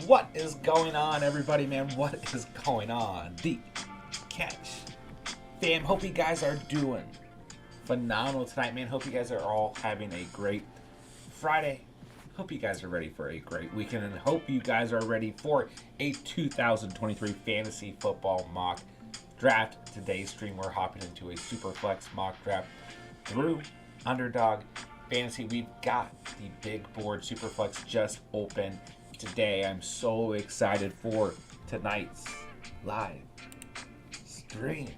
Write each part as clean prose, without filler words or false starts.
What is going on, everybody, man? What is going on? The catch. Fam, hope you guys are doing phenomenal tonight, man. Hope you guys are all having a great Friday. Hope you guys are ready for a great weekend, and hope you guys are ready for a 2023 fantasy football mock draft. Today's stream, we're hopping into a Superflex mock draft through Underdog Fantasy. We've got the big board Superflex just open today. I'm so excited for tonight's live stream.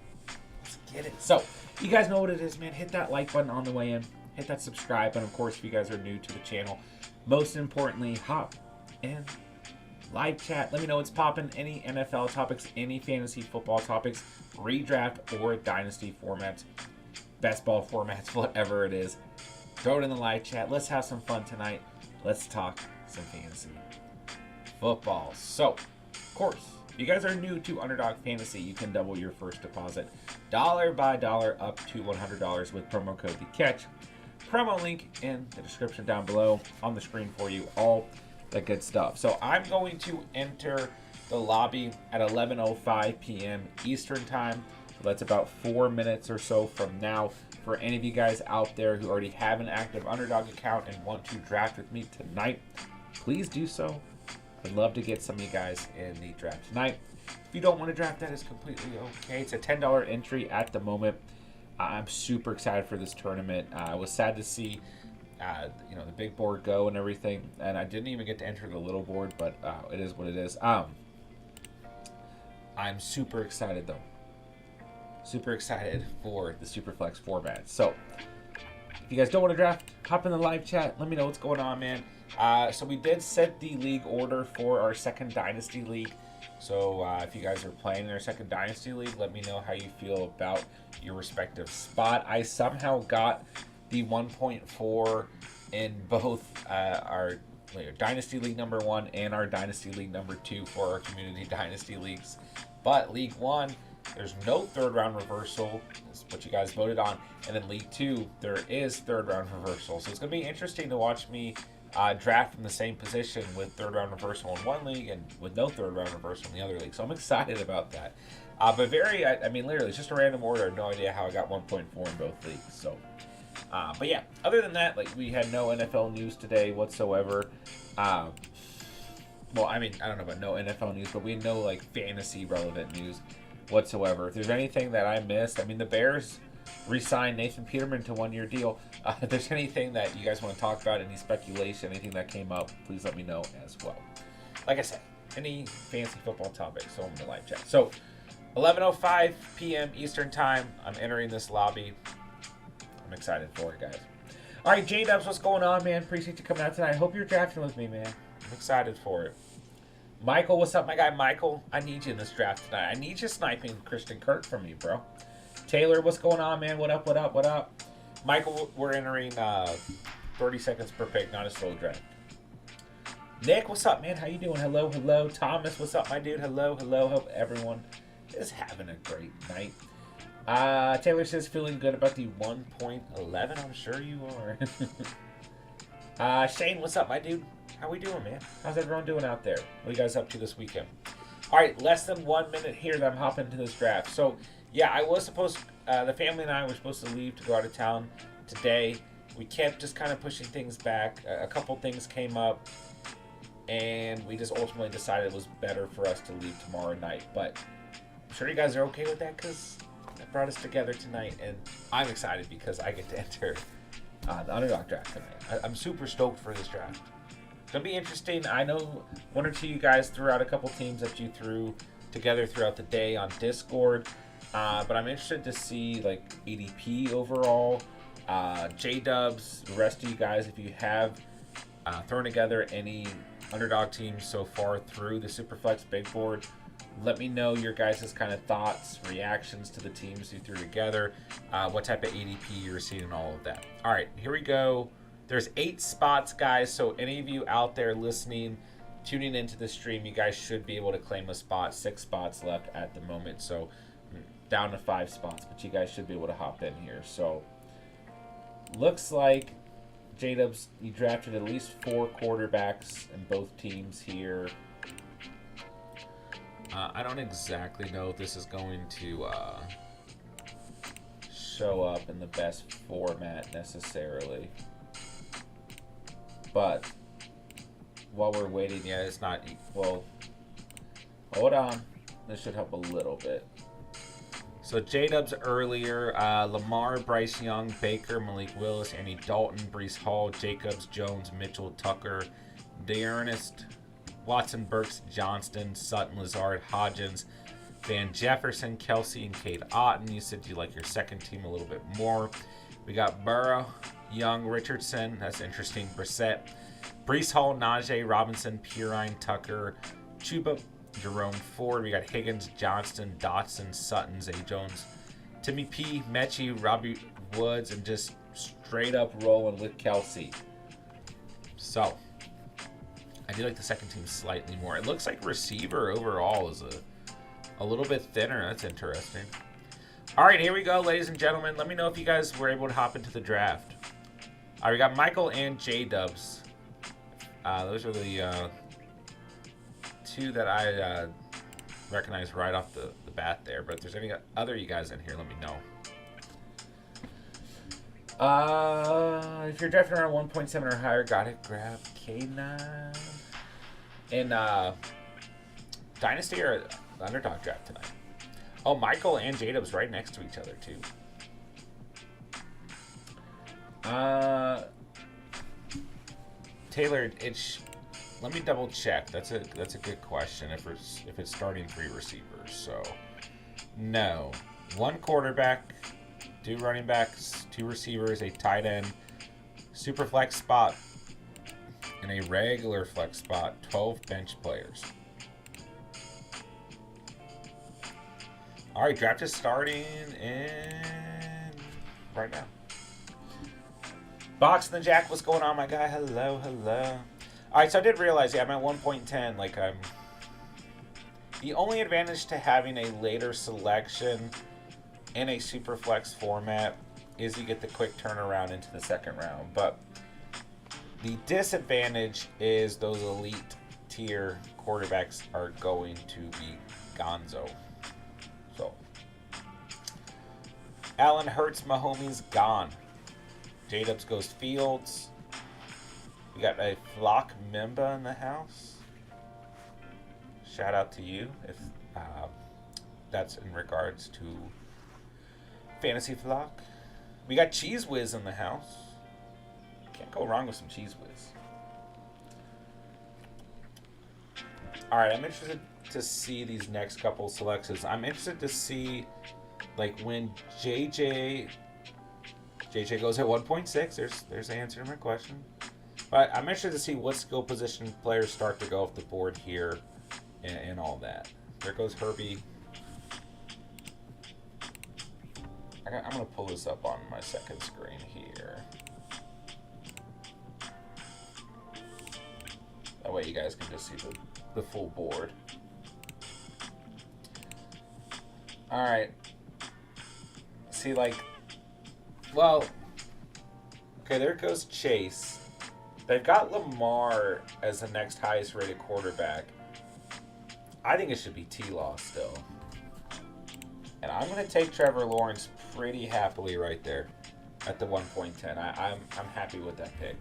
Let's get it. So, you guys know what it is, man. Hit that like button on the way in. Hit that subscribe button. Of course, if you guys are new to the channel, most importantly, hop in live chat. Let me know what's popping. Any NFL topics, any fantasy football topics, redraft or dynasty formats, best ball formats, whatever it is. Throw it in the live chat. Let's have some fun tonight. Let's talk some fantasy football. So, of course, if you guys are new to Underdog Fantasy, you can double your first deposit dollar by dollar up to $100 with promo code TheCatch. Promo link in the description down below on the screen for you, all the good stuff. So I'm going to enter the lobby at 11:05 p.m. Eastern time. So that's about 4 minutes or so from now. For any of you guys out there who already have an active Underdog account and want to draft with me tonight, please do so. I'd love to get some of you guys in the draft tonight. If you don't want to draft, that is completely okay. It's a $10 entry at the moment. I'm super excited for this tournament. I was sad to see, the big board go and everything, and I didn't even get to enter the little board, but it is what it is. I'm super excited though. Super excited for the Superflex format. So, if you guys don't want to draft, hop in the live chat. Let me know what's going on, man. So we did set the league order for our second Dynasty League. So if you guys are playing in our second Dynasty League, let me know how you feel about your respective spot. I somehow got the 1.4 in both our Dynasty League number 1 and our Dynasty League number 2 for our Community Dynasty Leagues. But League 1, there's no third round reversal. That's what you guys voted on. And then League 2, there is third round reversal. So it's going to be interesting to watch me draft from the same position with third round reversal in one league and with no third round reversal in the other league. So I'm excited about that. But literally, it's just a random order. I have no idea how I got 1.4 in both leagues. So, but yeah, other than that, we had no NFL news today whatsoever. I don't know about no NFL news, but we had no fantasy relevant news whatsoever. If there's anything that I missed, the Bears re-signed Nathan Peterman to a 1-year deal. If there's anything that you guys want to talk about, any speculation, anything that came up, please let me know as well. Like I said, any fantasy football topics, so I'm in the live chat. So, 11:05 p.m. Eastern time, I'm entering this lobby. I'm excited for it, guys. All right, J-Dubs, what's going on, man? Appreciate you coming out tonight. I hope you're drafting with me, man. I'm excited for it. Michael, what's up, my guy Michael? I need you in this draft tonight. I need you sniping Christian Kirk from me, bro. Taylor, what's going on, man? What up, what up, what up? Michael, we're entering 30 seconds per pick, not a slow draft. Nick, what's up, man? How you doing? Hello, hello. Thomas, what's up, my dude? Hello, hello. Hope everyone is having a great night. Taylor says, feeling good about the 1.11. I'm sure you are. Shane, what's up, my dude? How we doing, man? How's everyone doing out there? What are you guys up to this weekend? All right, less than 1 minute here that I'm hopping into this draft. So, yeah, I was supposed, the family and I were supposed to leave to go out of town today. We kept just kind of pushing things back. A couple things came up, and we just ultimately decided it was better for us to leave tomorrow night. But I'm sure you guys are okay with that because that brought us together tonight, and I'm excited because I get to enter the Underdog draft tonight. I'm super stoked for this draft. It's going to be interesting. I know one or two of you guys threw out a couple teams that you threw together throughout the day on Discord. But I'm interested to see ADP overall, J-Dubs, the rest of you guys, if you have thrown together any Underdog teams so far through the Superflex big board, let me know your guys' kind of thoughts, reactions to the teams you threw together, what type of ADP you're seeing and all of that. All right, here we go. There's 8 spots, guys, so any of you out there listening, tuning into the stream, you guys should be able to claim a spot. 6 spots left at the moment, so down to 5 spots, but you guys should be able to hop in here. So, looks like J-Dubs, you drafted at least 4 quarterbacks in both teams here. I don't exactly know if this is going to show up in the best format necessarily. But while we're waiting, yeah, it's not equal. Hold on. This should help a little bit. So J-Dubs earlier, Lamar, Bryce Young, Baker, Malik Willis, Andy Dalton, Breece Hall, Jacobs, Jones, Mitchell, Tucker, DeErnest, Watson, Burks, Johnston, Sutton, Lazard, Hodgins, Van Jefferson, Kelsey, and Cade Otton. You said you like your second team a little bit more. We got Burrow, Young, Richardson. That's interesting. Brissett, Breece Hall, Najee, Robinson, Pirine, Tucker, Chuba, Jerome Ford. We got Higgins, Johnston, Dotson, Sutton, Zay Jones, Timmy P, Mechie, Robbie Woods, and just straight up rolling with Kelsey. So I do like the second team slightly more. It looks like receiver overall is a little bit thinner. That's interesting. All right, here we go, ladies and gentlemen. Let me know if you guys were able to hop into the draft. All right, we got Michael and J-Dubs. Those are the two that I recognize right off the bat there. But if there's any other you guys in here, let me know. If you're drafting around 1.7 or higher, gotta grab K9. In Dynasty or Underdog draft tonight. Oh, Michael and J-Dubs right next to each other too. Taylor, let me double check. That's a good question. If it's starting 3 receivers, so no, 1 quarterback, 2 running backs, 2 receivers, a tight end, super flex spot, and a regular flex spot. 12 bench players. All right, draft is starting in right now. Box and the Jack, what's going on, my guy? Hello. All right, so I did realize, I'm at 1.10. Like, I'm the only advantage to having a later selection in a super flex format is you get the quick turnaround into the second round. But the disadvantage is those elite tier quarterbacks are going to be gonzo. So, Allen Hurts, Mahomes gone. J-Dubs goes Fields. We got a Flock Memba in the house. Shout out to you if that's in regards to Fantasy Flock. We got Cheese Whiz in the house. Can't go wrong with some Cheese Whiz. All right, I'm interested to see these next couple selections. I'm interested to see, like, when JJ goes at 1.6. There's the answer to my question. But I'm interested to see what skill position players start to go off the board here and all that. There goes Herbie. I'm going to pull this up on my second screen here. That way you guys can just see the full board. All right. See, like, well, okay, there goes Chase. They've got Lamar as the next highest rated quarterback. I think it should be T-Law still. And I'm going to take Trevor Lawrence pretty happily right there at the 1.10. I'm happy with that pick.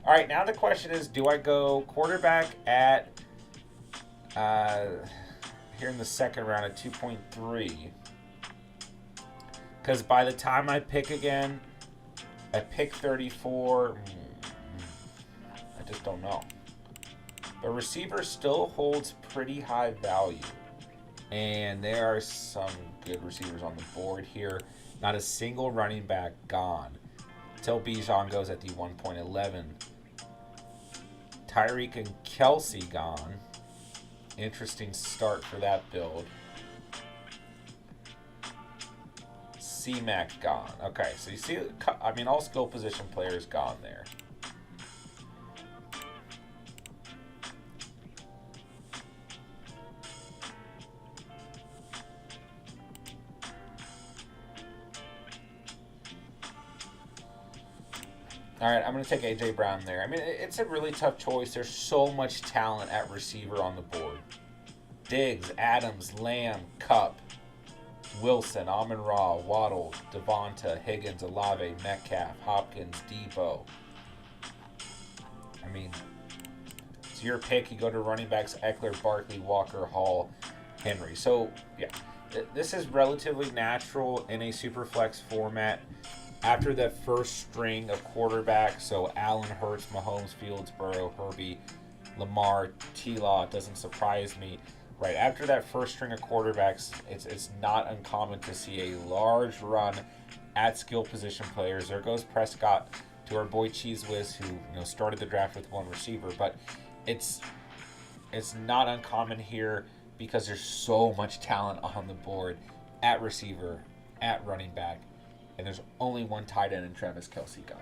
All right, now the question is, do I go quarterback at here in the second round at 2.3? Because by the time I pick again, at pick 34, I just don't know. But receiver still holds pretty high value. And there are some good receivers on the board here. Not a single running back gone. Till Bijan goes at the 1.11. Tyreek and Kelsey gone. Interesting start for that build. C-Mac gone. Okay, so you see, I mean, all skill position players gone there. All right, I'm going to take A.J. Brown there. I mean, it's a really tough choice. There's so much talent at receiver on the board. Diggs, Adams, Lamb, Cup, Wilson, Amon-Ra, Waddle, Devonta, Higgins, Olave, Metcalf, Hopkins, Debo. I mean, it's your pick. You go to running backs: Eckler, Barkley, Walker, Hall, Henry. So, yeah, this is relatively natural in a Superflex format. After that first string of quarterbacks, so Allen, Hurts, Mahomes, Fields, Burrow, Herbie, Lamar, T-Law, doesn't surprise me. Right after that first string of quarterbacks, it's not uncommon to see a large run at skill position players. There goes Prescott to our boy Cheese Whiz, who started the draft with one receiver, but it's not uncommon here because there's so much talent on the board at receiver, at running back, and there's only one tight end in Travis Kelce gone.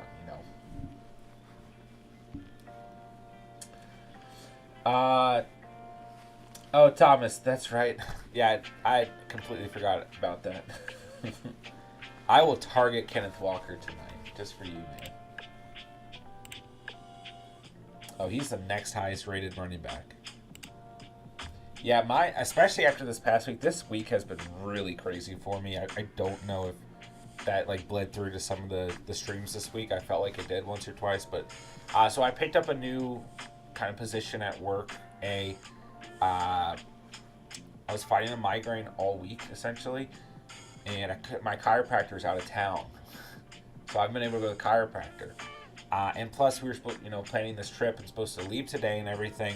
Oh, Thomas, that's right. Yeah, I completely forgot about that. I will target Kenneth Walker tonight, just for you, man. Oh, he's the next highest rated running back. Yeah, especially after this past week, this week has been really crazy for me. I don't know if that bled through to some of the streams this week. I felt like it did once or twice, but so I picked up a new kind of position at work. I was fighting a migraine all week, essentially, and my chiropractor's out of town. So I've been able to go to the chiropractor. And plus, we were planning this trip and supposed to leave today and everything.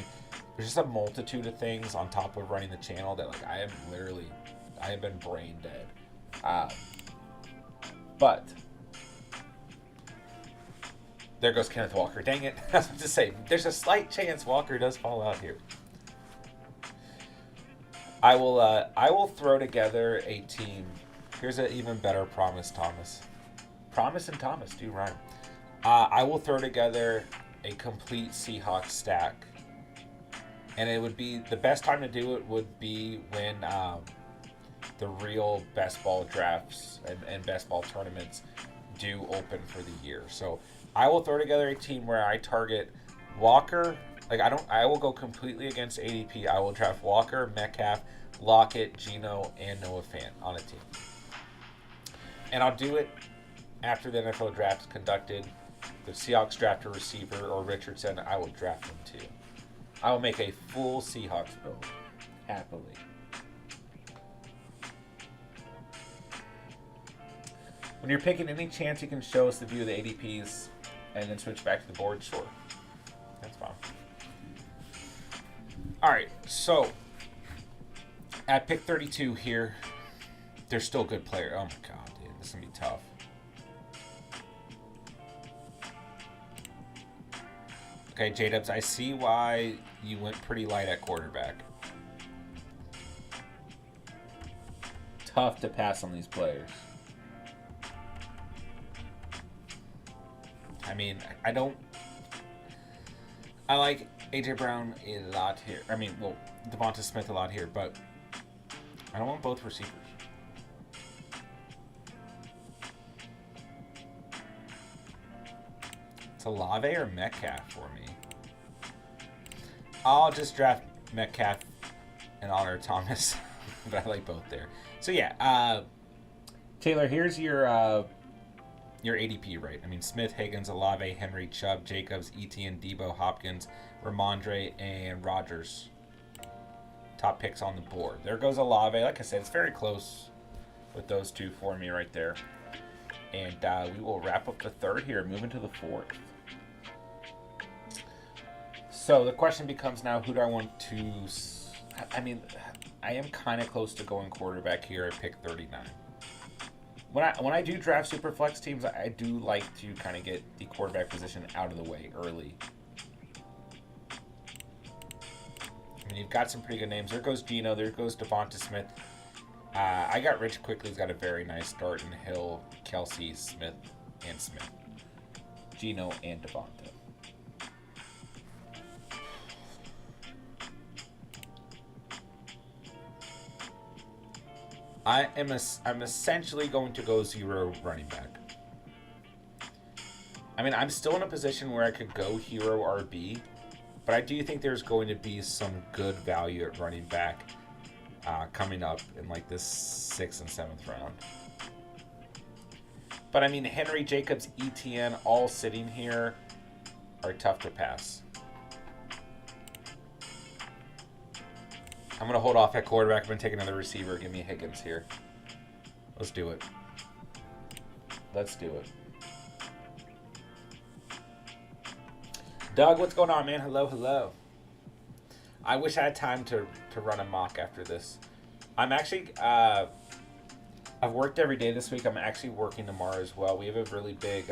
There's just a multitude of things on top of running the channel that, I have been brain dead. But there goes Kenneth Walker. Dang it. I was about to say, there's a slight chance Walker does fall out here. I will throw together a team. Here's an even better promise, Thomas. Promise and Thomas do rhyme. I will throw together a complete Seahawks stack. And it would be, the best time to do it would be when the real best ball drafts and best ball tournaments do open for the year. So I will throw together a team where I target Walker. I will go completely against ADP. I will draft Walker, Metcalf, Lockett, Geno, and Noah Fant on a team. And I'll do it after the NFL draft is conducted. The Seahawks draft a receiver or Richardson, I will draft them too. I will make a full Seahawks build, happily. When you're picking, any chance you can show us the view of the ADPs and then switch back to the board? Sure. That's fine. Alright, so at pick 32 here, there's still good player. Oh my god, dude, this is going to be tough. Okay, J-Dubs, I see why you went pretty light at quarterback. Tough to pass on these players. I mean, I like A.J. Brown a lot here. I mean, well, Devonta Smith a lot here, but I don't want both receivers. It's Olave or Metcalf for me. I'll just draft Metcalf in honor of Thomas, but I like both there. So yeah, Taylor, here's your ADP, right? I mean, Smith, Higgins, Olave, Henry, Chubb, Jacobs, Etienne, Debo, Hopkins, Ramondre, and Rodgers. Top picks on the board. There goes Olave. Like I said, it's very close with those two for me right there. And we will wrap up the third here, moving to the fourth. So the question becomes now, who do I want to... I mean, I am kind of close to going quarterback here at pick 39. When I do draft Superflex teams, I do like to kind of get the quarterback position out of the way early. I mean, you've got some pretty good names. There goes Geno. There goes Devonta Smith. I got Rich quickly. He's got a very nice start in Hill, Kelce, Smith, and Smith. Geno and Devonta. I'm essentially going to go zero running back. I mean, I'm still in a position where I could go hero RB, but I do think there's going to be some good value at running back coming up in like this 6th and 7th round. But I mean, Henry, Jacobs, ETN all sitting here are tough to pass. I'm going to hold off at quarterback. I'm going to take another receiver. Give me Higgins here. Let's do it. Let's do it. Doug, what's going on, man? Hello, hello. I wish I had time to run a mock after this. I'm actually, I've worked every day this week. I'm actually working tomorrow as well. We have a really big,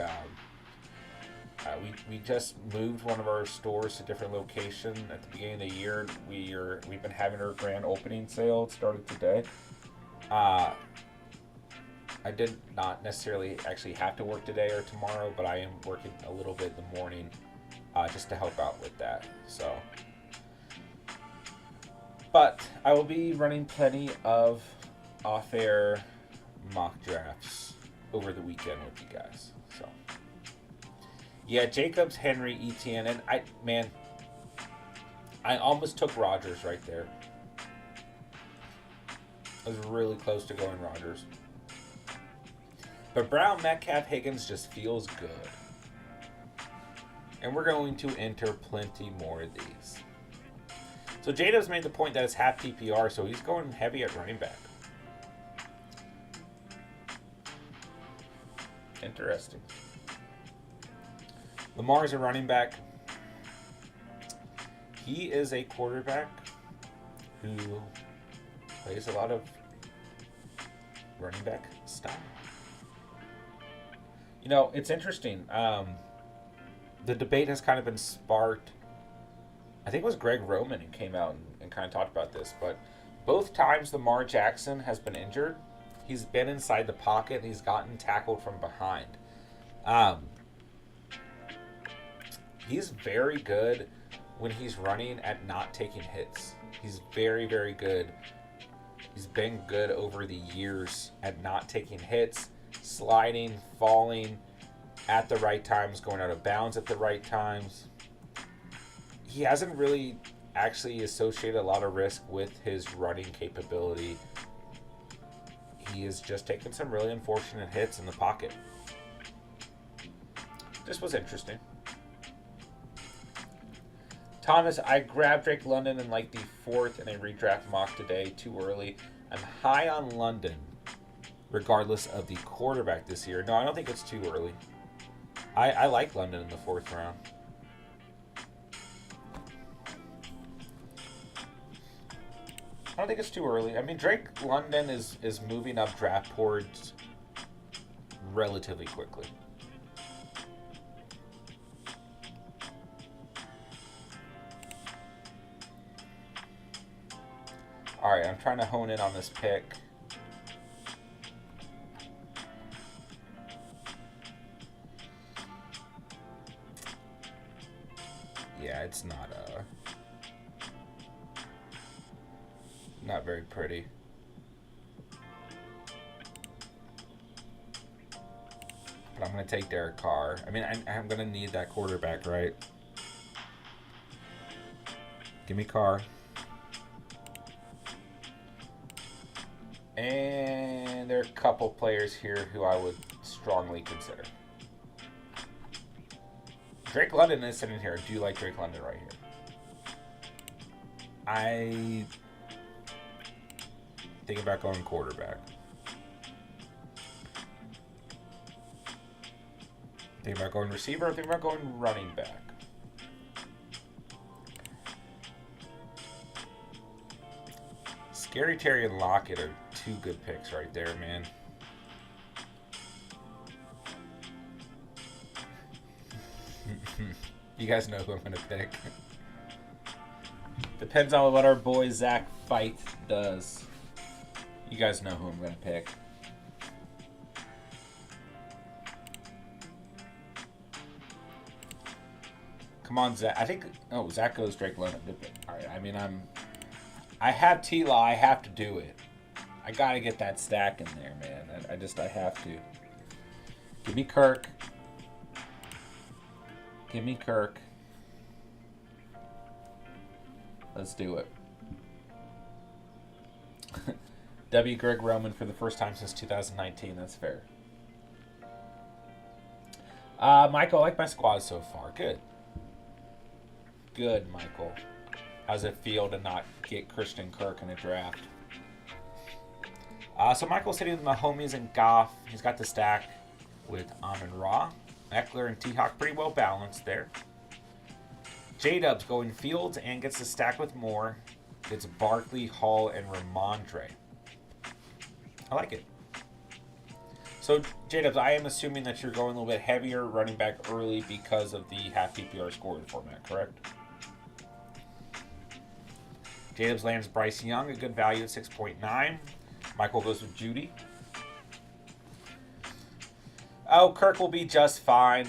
we just moved one of our stores to a different location at the beginning of the year. We've been having our grand opening sale. It started today. I did not necessarily actually have to work today or tomorrow, but I am working a little bit in the morning just to help out with that. So, but I will be running plenty of off-air mock drafts over the weekend with you guys. So, yeah, Jacobs, Henry, ETN, and I almost took Rodgers right there. I was really close to going Rodgers. But Brown, Metcalf, Higgins just feels good. And we're going to enter plenty more of these. So Jado's made the point that it's half PPR, so he's going heavy at running back. Interesting. Lamar's a running back. He is a quarterback who plays a lot of running back style. You know, it's interesting. The debate has kind of been sparked. I think it was Greg Roman who came out and kind of talked about this. But both times Lamar Jackson has been injured, he's been inside the pocket and he's gotten tackled from behind. He's very good when he's running at not taking hits. He's very, very good. He's been good over the years at not taking hits, sliding, falling at the right times, going out of bounds at the right times. He hasn't really actually associated a lot of risk with his running capability. He has just taken some really unfortunate hits in the pocket. This was interesting. Thomas, I grabbed Drake London in like the 4th in a redraft mock today, too early. I'm high on London, regardless of the quarterback this year. No, I don't think it's too early. I like London in the 4th round. I don't think it's too early. I mean, Drake London is moving up draft boards relatively quickly. All right, I'm trying to hone in on this pick. Yeah, it's not very pretty. But I'm going to take Derek Carr. I mean, I'm going to need that quarterback, right? Give me Carr. And there are a couple players here who I would strongly consider. Drake London is sitting here. I do like Drake London right here. I think about going quarterback. Think about going receiver. I think about going running back. Scary Terry and Lockett are two good picks right there, man. You guys know who I'm going to pick. Depends on what our boy Zach Fight does. You guys know who I'm going to pick. Come on, Zach. I think... Oh, Zach goes Drake London. All right, I mean, I have T-Law. I have to do it. I got to get that stack in there, man. I have to. Give me Kirk. Give me Kirk. Let's do it. W. Greg Roman for the first time since 2019. That's fair. Michael, I like my squad so far. Good. Good, Michael. How's it feel to not get Christian Kirk in a draft? So Michael's hitting the homies and Goff. He's got the stack with Amon-Ra, Eckler, and T-Hawk pretty well balanced there. J-Dub's going Fields and gets the stack with Moore. It's Barkley, Hall, and Ramondre. I like it. So, J-Dubs, I am assuming that you're going a little bit heavier running back early because of the half PPR scoring format, correct? J-Dubs lands Bryce Young, a good value at 6.9. Michael goes with Judy. Oh, Kirk will be just fine.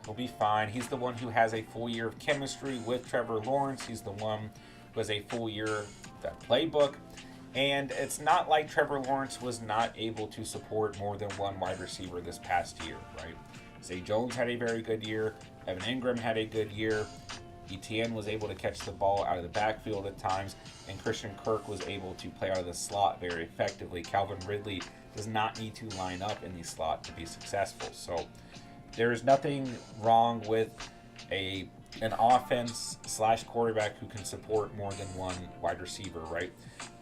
He'll be fine. He's the one who has a full year of chemistry with Trevor Lawrence. He's the one who has a full year of that playbook. And it's not like Trevor Lawrence was not able to support more than one wide receiver this past year, right? Zay Jones had a very good year. Evan Ingram had a good year. Etienne was able to catch the ball out of the backfield at times. And Christian Kirk was able to play out of the slot very effectively. Calvin Ridley does not need to line up in the slot to be successful. So there is nothing wrong with an offense / quarterback who can support more than one wide receiver, right?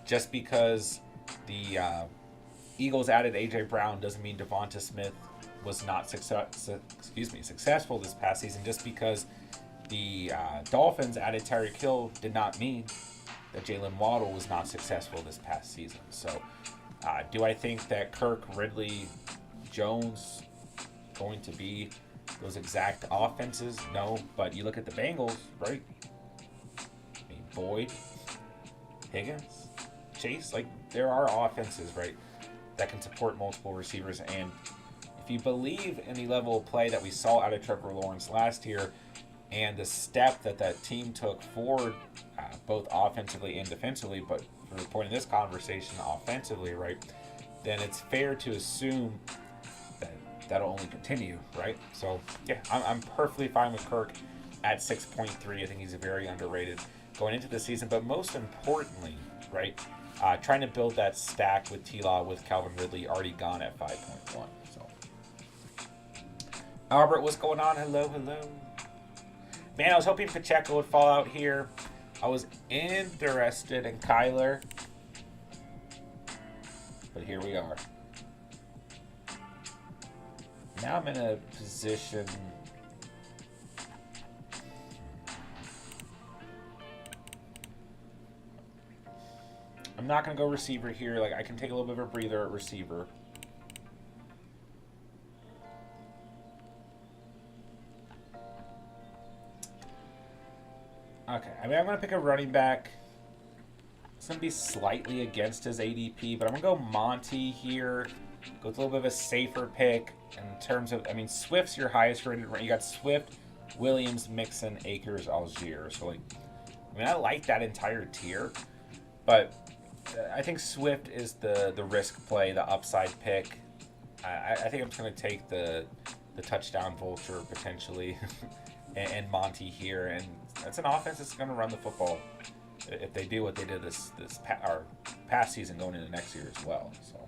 Just because the Eagles added A.J. Brown doesn't mean Devonta Smith was not successful this past season. Just because the Dolphins added Tyreek Hill did not mean that Jalen Waddle was not successful this past season. So do I think that Kirk, Ridley, Jones going to be those exact offenses? No, but you look at the Bengals, right? I mean, Boyd, Higgins, Chase, like there are offenses, right, that can support multiple receivers. And if you believe in the level of play that we saw out of Trevor Lawrence last year and the step that that team took forward, both offensively and defensively, but for the point of this conversation, offensively, right, then it's fair to assume that that'll only continue, right? So, yeah, I'm perfectly fine with Kirk at 6.3. I think he's very underrated going into the season. But most importantly, right, trying to build that stack with T-Law with Calvin Ridley already gone at 5.1. So, Albert, what's going on? Hello. Man, I was hoping Pacheco would fall out here. I was interested in Kyler. But here we are. Now I'm in a position. I'm not going to go receiver here. Like, I can take a little bit of a breather at receiver. Okay, I mean, I'm going to pick a running back. It's going to be slightly against his ADP, but I'm going to go Monty here. Go with a little bit of a safer pick in terms of, I mean, Swift's your highest rated. You got Swift, Williams, Mixon, Akers, Algier. So, like, I mean, I like that entire tier, but I think Swift is the risk play, the upside pick. I think I'm just going to take the touchdown vulture potentially and Monty here. And that's an offense that's going to run the football if they do what they did this past season going into next year as well. So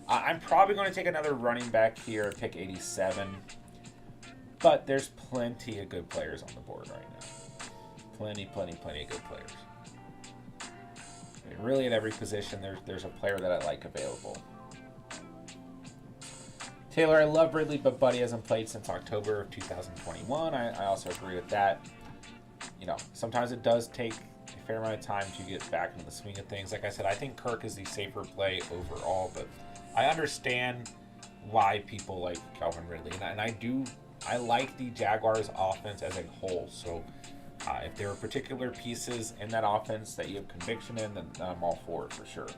I'm probably going to take another running back here, pick 87. But there's plenty of good players on the board right now. Plenty of good players. I mean, really, at every position, there's a player that I like available. Taylor, I love Ridley, but Buddy hasn't played since October of 2021. I also agree with that. You know, sometimes it does take a fair amount of time to get back into the swing of things. Like I said, I think Kirk is the safer play overall, but I understand why people like Calvin Ridley. And I like the Jaguars offense as a whole. So if there are particular pieces in that offense that you have conviction in, then I'm all for it for sure.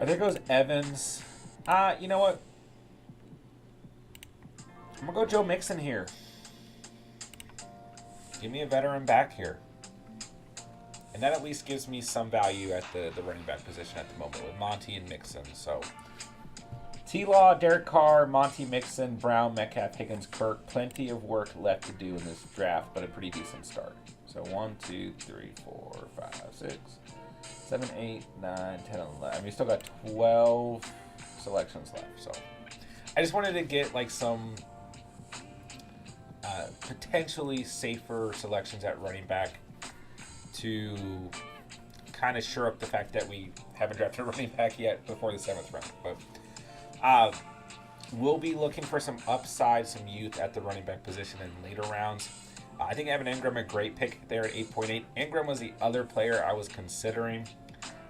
There goes Evans. You know what? I'm going to go Joe Mixon here. Give me a veteran back here. And that at least gives me some value at the running back position at the moment with Monty and Mixon. So, T-Law, Derek Carr, Monty, Mixon, Brown, Metcalf, Higgins, Kirk. Plenty of work left to do in this draft, but a pretty decent start. So, 1, 2, 3, 4, 5, 6, 7, 8, 9, 10, 11. We still got 12 selections left. So I just wanted to get like some potentially safer selections at running back to kind of shore up the fact that we haven't drafted a running back yet before the 7th round. But we'll be looking for some upside, some youth at the running back position in later rounds. I think Evan Ingram a great pick there at 8.8. Ingram was the other player I was considering,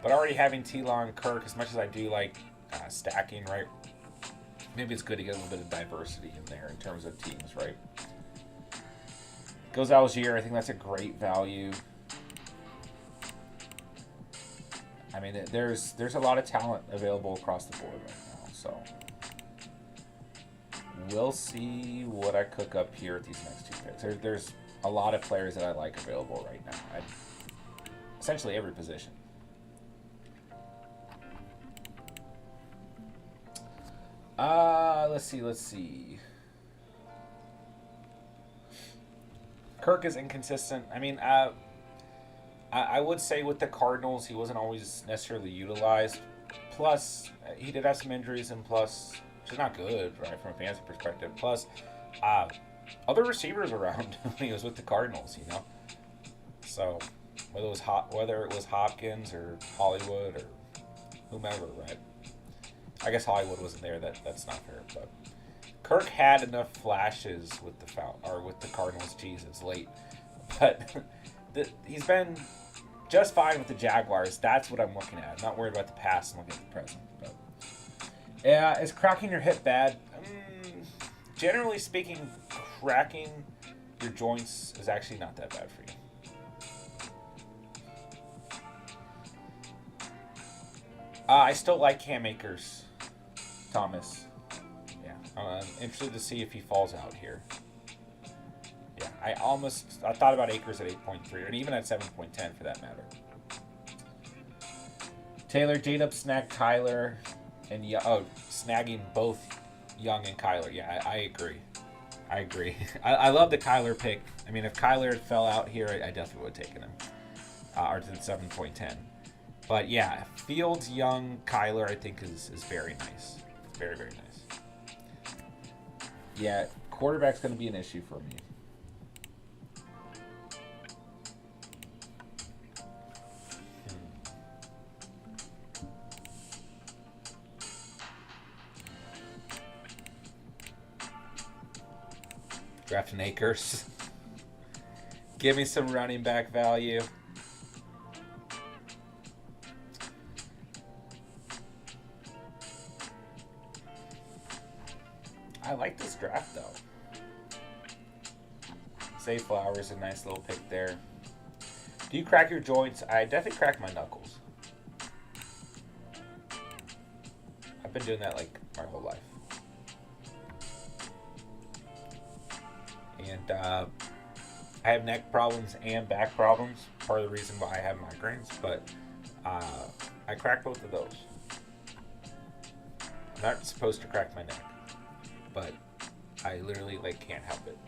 but already having T-Law and Kirk, as much as I do like stacking, right? Maybe it's good to get a little bit of diversity in there in terms of teams, right? Goes Algier, I think that's a great value. I mean, there's a lot of talent available across the board right now, so we'll see what I cook up here at these next 2 picks. There's a lot of players that I like available right now at essentially every position. Let's see. Kirk is inconsistent. I mean, I would say with the Cardinals, he wasn't always necessarily utilized. Plus, he did have some injuries, and plus, which is not good, right, from a fantasy perspective. Plus, other receivers around when he was with the Cardinals, you know. So, whether it was Hopkins or Hollywood or whomever, right? I guess Hollywood wasn't there. That's not fair, but Kirk had enough flashes with the Cardinals. Geez, it's late, but he's been just fine with the Jaguars. That's what I'm looking at. I'm not worried about the past. I'm looking at the present. But yeah, is cracking your hip bad? Generally speaking, cracking your joints is actually not that bad for you. I still like Cam Akers, Thomas. Yeah, I'm interested to see if he falls out here. Yeah, I thought about Akers at 8.3, and even at 7.10 for that matter. Taylor, J-Dub snagged Kyler, and snagging both Young and Kyler. Yeah, I agree. I love the Kyler pick. I mean, if Kyler had fell out here, I definitely would have taken him. Or at 7.10. But yeah, Fields, Young, Kyler, I think is very nice. Very, very nice. Yeah, quarterback's going to be an issue for me. Drafting Akers. Give me some running back value. I like this draft though. Zay Flowers, a nice little pick there. Do you crack your joints? I definitely crack my knuckles. I've been doing that like my whole life. And I have neck problems and back problems. Part of the reason why I have migraines, but I crack both of those. I'm not supposed to crack my neck, but I literally can't help it.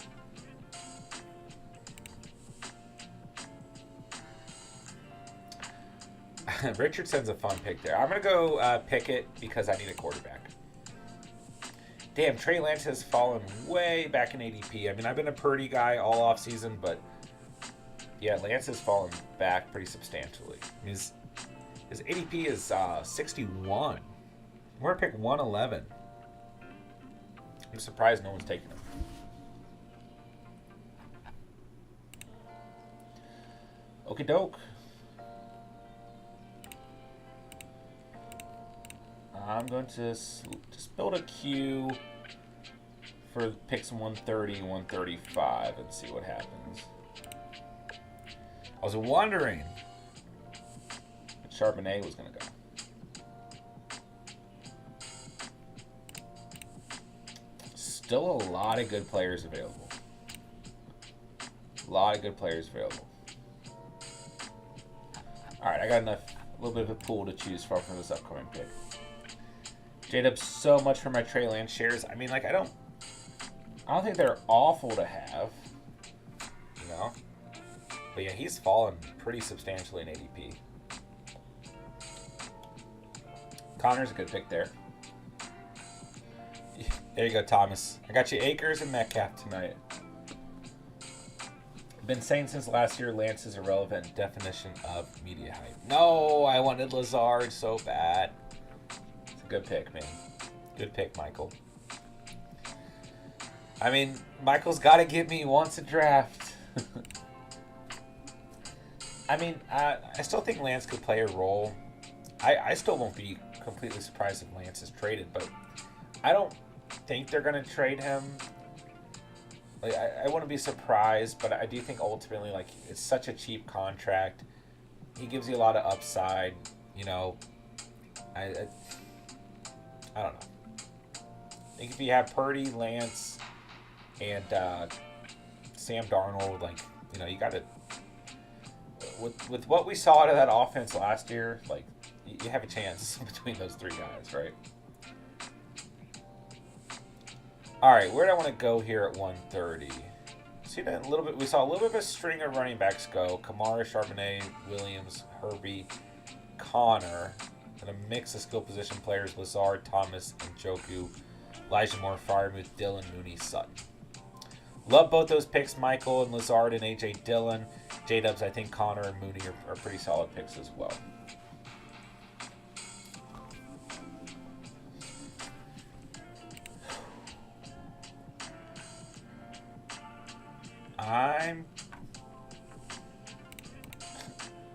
Richardson's a fun pick there. I'm gonna go Pickett because I need a quarterback. Damn, Trey Lance has fallen way back in ADP. I mean, I've been a Purdy guy all off season, but yeah, Lance has fallen back pretty substantially. His ADP is 61. We're gonna pick 111. I'm surprised no one's taking him. Okie doke. I'm going to just build a queue for picks 130, 135 and see what happens. I was wondering if Charbonnet was going to go. Still a lot of good players available. All right, I got a little bit of a pool to choose from for this upcoming pick. J-Dub's so much for my Trey Lance shares. I mean, I don't think they're awful to have, you know. But yeah, he's fallen pretty substantially in ADP. Connor's a good pick there. There you go, Thomas. I got you Akers and Metcalf tonight. Been saying since last year, Lance is a relevant definition of media hype. No, I wanted Lazard so bad. It's a good pick, man. Good pick, Michael. I mean, Michael's got to give me once a draft. I mean, I still think Lance could play a role. I still won't be completely surprised if Lance is traded, but I don't think they're going to trade him. Like, I wouldn't be surprised, but I do think ultimately, like, it's such a cheap contract. He gives you a lot of upside, you know. I don't know. I think if you have Purdy, Lance, and Sam Darnold, like, you know, you got to, with what we saw out of that offense last year, like, you have a chance between those three guys, right? All right, where do I want to go here at 130? See that a little bit. We saw a little bit of a string of running backs go: Kamara, Charbonnet, Williams, Herbie, Connor, and a mix of skill position players: Lazard, Thomas, and Njoku, Elijah Moore, Freiermuth, Dillon, Mooney, Sutton. Love both those picks, Michael and Lazard and AJ Dillon. J-Dubs, I think Connor and Mooney are pretty solid picks as well.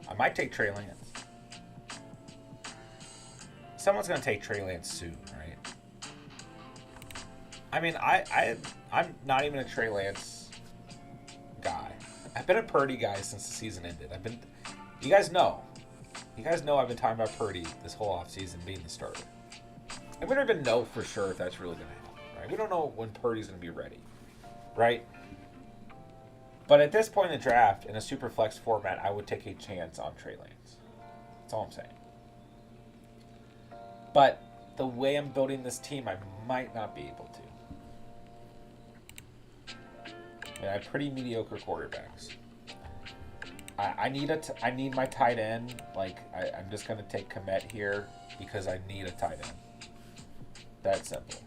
I might take Trey Lance. Someone's gonna take Trey Lance soon, right? I mean, I'm not even a Trey Lance guy. I've been a Purdy guy since the season ended. You guys know I've been talking about Purdy this whole offseason being the starter. And we don't even know for sure if that's really gonna happen, right? We don't know when Purdy's gonna be ready, right? But at this point in the draft, in a Superflex format, I would take a chance on Trey Lance. That's all I'm saying. But the way I'm building this team, I might not be able to. I have pretty mediocre quarterbacks. I need my tight end. Like, I'm just going to take Komet here because I need a tight end. That simple.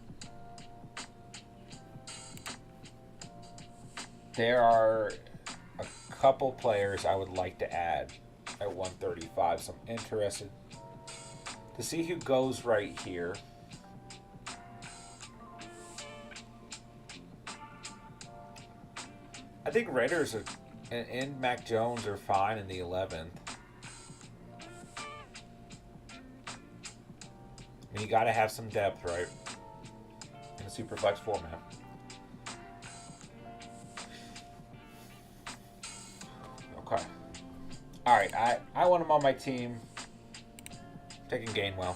There are a couple players I would like to add at 135, so I'm interested to see who goes right here. I think Raiders and Mac Jones are fine in the 11th. I mean, you got to have some depth, right? In a Superflex format. Okay. All right, I want him on my team. Taking Gainwell.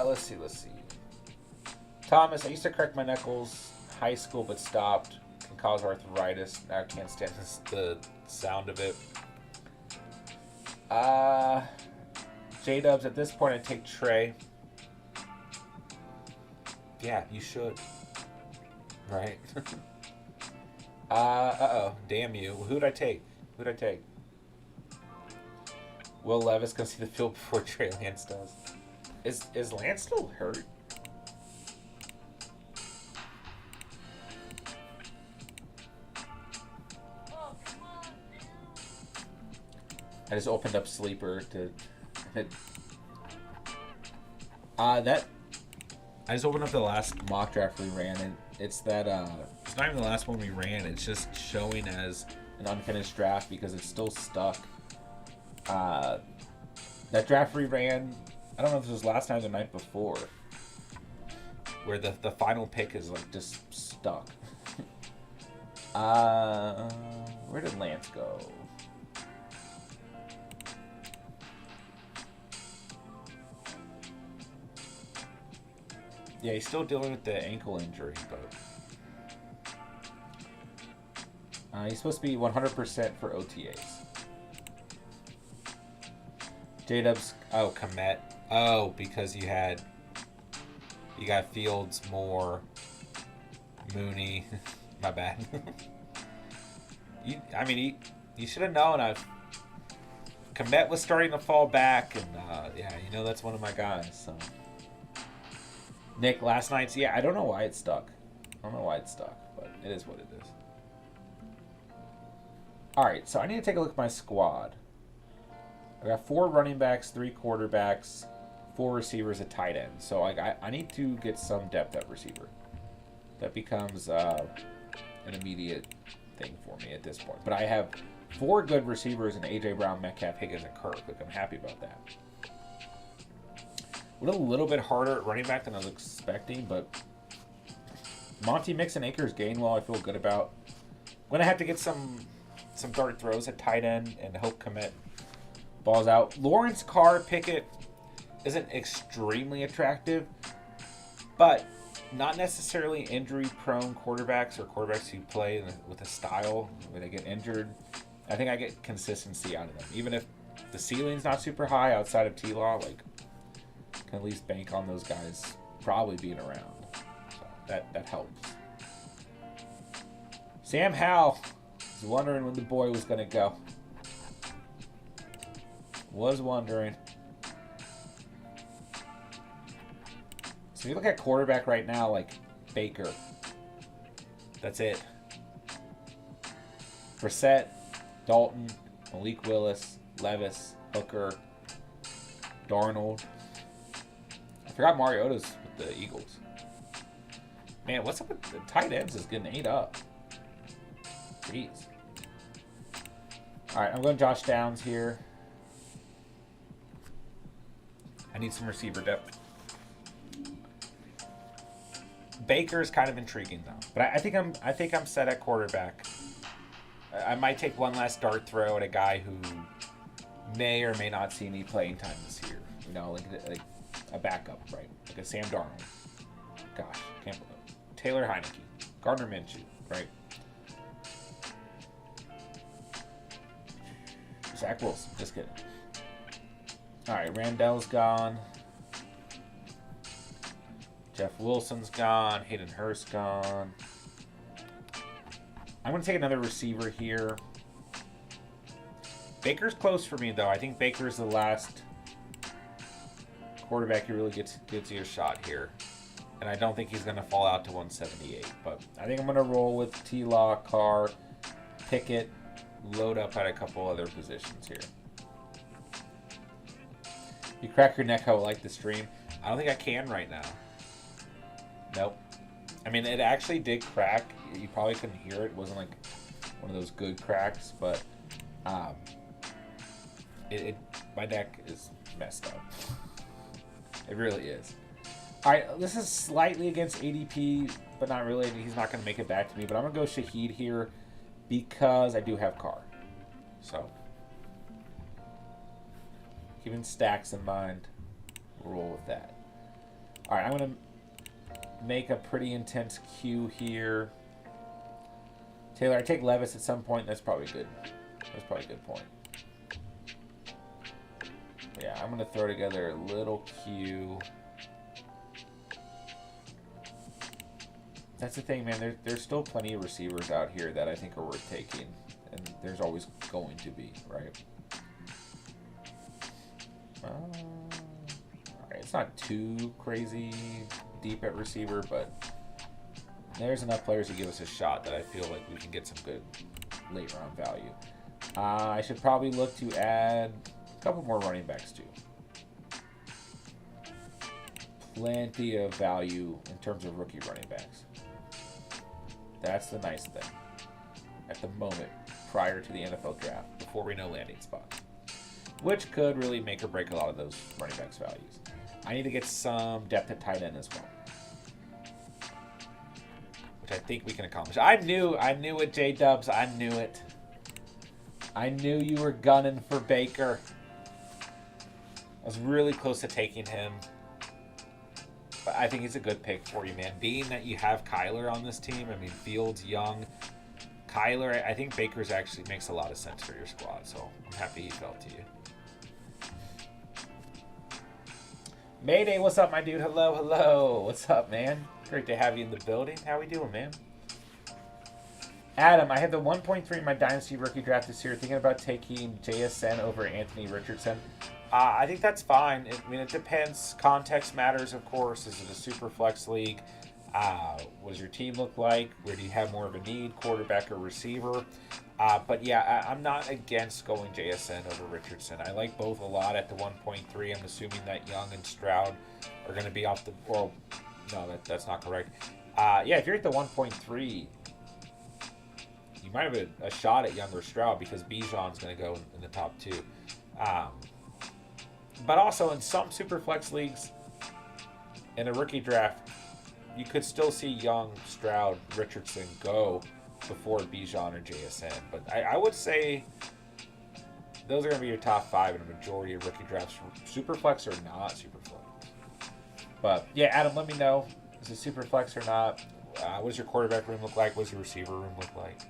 Let's see. Thomas, I used to crack my knuckles high school but stopped. Can cause arthritis. Now I can't stand the sound of it. J-Dubs, at this point I take Trey. Yeah, you should. Right? Uh-oh. Damn you. Who'd I take? Will Levis can see the field before Trey Lance does. Is Lance still hurt? I just opened up Sleeper to I just opened up the last mock draft we ran, and it's that it's not even the last one we ran, it's just showing as an unfinished draft because it's still stuck. That draft we ran, I don't know if it was last night or the night before, where the final pick is like just stuck. Where did Lance go? Yeah, he's still dealing with the ankle injury, but he's supposed to be 100% for OTAs. J-Dubs, Komet. Oh, because you got Fields, Moore, Mooney. My bad. You should have known Komet was starting to fall back, and yeah, you know that's one of my guys. So Nick, last night's, yeah, I don't know why it's stuck. I don't know why it's stuck, but it is what it is. All right, so I need to take a look at my squad. I got 4 running backs, 3 quarterbacks, 4 receivers, a tight end. So I need to get some depth at receiver. That becomes an immediate thing for me at this point. But I have 4 good receivers in A.J. Brown, Metcalf, Higgins, and Kirk. Like, I'm happy about that. Went a little bit harder at running back than I was expecting, but Monty Mixon, Akers, Gainwell, I feel good about. I'm going to have to get some dart throws at tight end and hope Komet balls out. Lawrence, Carr, Pickett isn't extremely attractive, but not necessarily injury-prone quarterbacks or quarterbacks who play with a style where they get injured. I think I get consistency out of them. Even if the ceiling's not super high outside of T-Law, like, can at least bank on those guys probably being around. So that helps. Sam Howell was wondering when the boy was going to go. Was wondering. So if you look at quarterback right now, like Baker, that's it. Brissett, Dalton, Malik Willis, Levis, Hooker, Darnold. I forgot Mariota's with the Eagles. Man, what's up with the tight ends is getting ate up. Jeez. All right, I'm going Josh Downs here. I need some receiver depth. Baker's kind of intriguing though, but I think I'm set at quarterback. I might take one last dart throw at a guy who may or may not see any playing time this year. You know, like a backup, right? Like a Sam Darnold. Gosh, can't believe it. Taylor Heineke, Gardner Minshew, right? Zach Wilson, just kidding. All right, Randall's gone. Jeff Wilson's gone. Hayden Hurst gone. I'm going to take another receiver here. Baker's close for me, though. I think Baker's the last quarterback who really gets you a shot here. And I don't think he's going to fall out to 178. But I think I'm going to roll with T-Law, Carr, Pickett, load up at a couple other positions here. You crack your neck how I like the stream. I don't think I can right now. Nope. I mean, it actually did crack. You probably couldn't hear it. It wasn't like one of those good cracks, but my neck is messed up. It really is. All right, this is slightly against ADP, but not really. He's not going to make it back to me, but I'm going to go Shaheed here because I do have Carr. So, keeping stacks in mind, we'll roll with that. All right, I'm going to make a pretty intense queue here. Taylor, I take Levis at some point. That's probably good. That's probably a good point. Yeah, I'm going to throw together a little queue. That's the thing, man. There's still plenty of receivers out here that I think are worth taking. And there's always going to be, right? All right, it's not too crazy deep at receiver, but there's enough players to give us a shot that I feel like we can get some good late round value. I should probably look to add a couple more running backs too. Plenty of value in terms of rookie running backs. That's the nice thing at the moment prior to the NFL draft, before we know landing spots, which could really make or break a lot of those running backs' values. I need to get some depth at tight end as well, which I think we can accomplish. I knew it, J-Dubs. I knew it. I knew you were gunning for Baker. I was really close to taking him. But I think he's a good pick for you, man. Being that you have Kyler on this team, I mean, Fields, Young, Kyler, I think Baker's actually makes a lot of sense for your squad. So I'm happy he fell to you. Mayday, what's up, my dude? Hello, hello. What's up, man? Great to have you in the building. How we doing, man? Adam, I have the 1.3 in my Dynasty rookie draft this year. Thinking about taking JSN over Anthony Richardson. I think that's fine. I mean, it depends. Context matters, of course. Is it a super flex league? What does your team look like? Where do you have more of a need, quarterback or receiver? But yeah, I'm not against going JSN over Richardson. I like both a lot at the 1.3. I'm assuming that Young and Stroud are going to be off the... Well, no, that's not correct. Yeah, if you're at the 1.3... you might have a shot at Young or Stroud because Bijan's going to go in the top 2. But also in some Superflex leagues, in a rookie draft, you could still see Young, Stroud, Richardson go before Bijan or JSN. But I would say those are going to be your top 5 in a majority of rookie drafts, Superflex or not Superflex. But yeah, Adam, let me know. Is it Superflex or not? What does your quarterback room look like? What does your receiver room look like?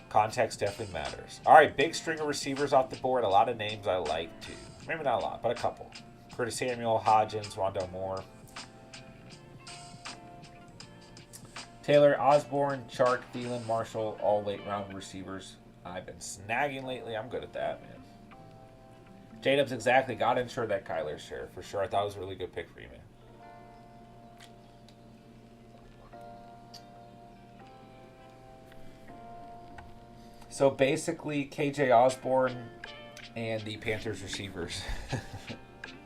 Context definitely matters. All right, big string of receivers off the board. A lot of names I like too. Maybe not a lot, but a couple. Curtis Samuel, Hodgins, Rondell Moore. Taylor, Osborne, Chark, Thielen, Marshall, all late round receivers. I've been snagging lately. I'm good at that, man. J-Dubs, exactly. Got to ensure that Kyler's share for sure. I thought it was a really good pick for you, man. So basically, KJ Osborne and the Panthers receivers.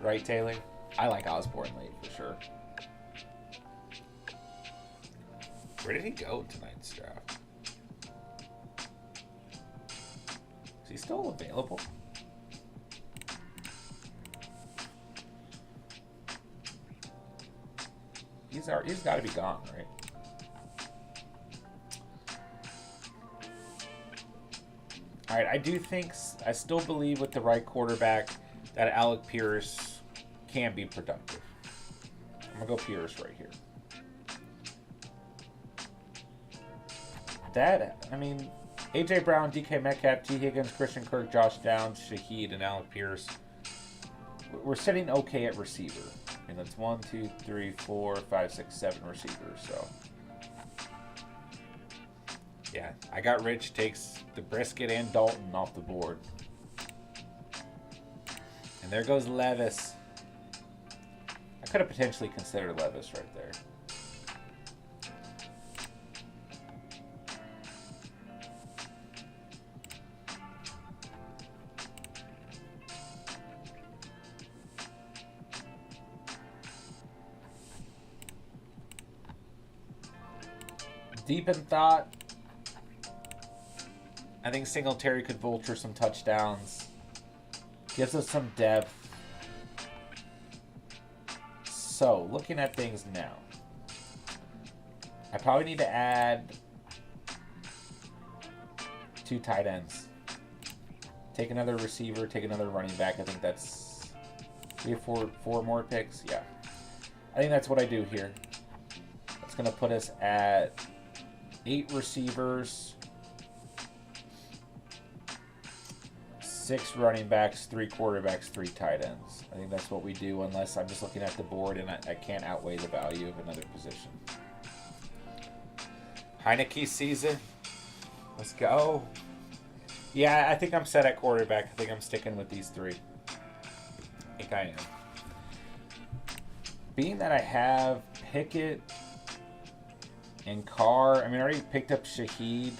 Right, Taylor? I like Osborne late for sure. Where did he go in tonight's draft? Is he still available? He's got to be gone, right? All right, I still believe with the right quarterback that Alec Pierce can be productive. I'm going to go Pierce right here. A.J. Brown, DK Metcalf, T. Higgins, Christian Kirk, Josh Downs, Shaheed, and Alec Pierce. We're sitting okay at receiver. And that's 1, 2, 3, 4, 5, 6, 7 receivers, so... yeah, I got Rich takes the Brisket and Dalton off the board. And there goes Levis. I could have potentially considered Levis right there. Deep in thought. I think Singletary could vulture some touchdowns. Gives us some depth. So, looking at things now. I probably need to add 2 tight ends. Take another receiver, take another running back. I think that's 3 or 4 more picks. Yeah. I think that's what I do here. That's going to put us at 8 receivers. 6 running backs, 3 quarterbacks, 3 tight ends. I think that's what we do unless I'm just looking at the board and I can't outweigh the value of another position. Heineke season. Let's go. Yeah, I think I'm set at quarterback. I think I'm sticking with these 3. I think I am. Being that I have Pickett and Carr, I already picked up Shaheed.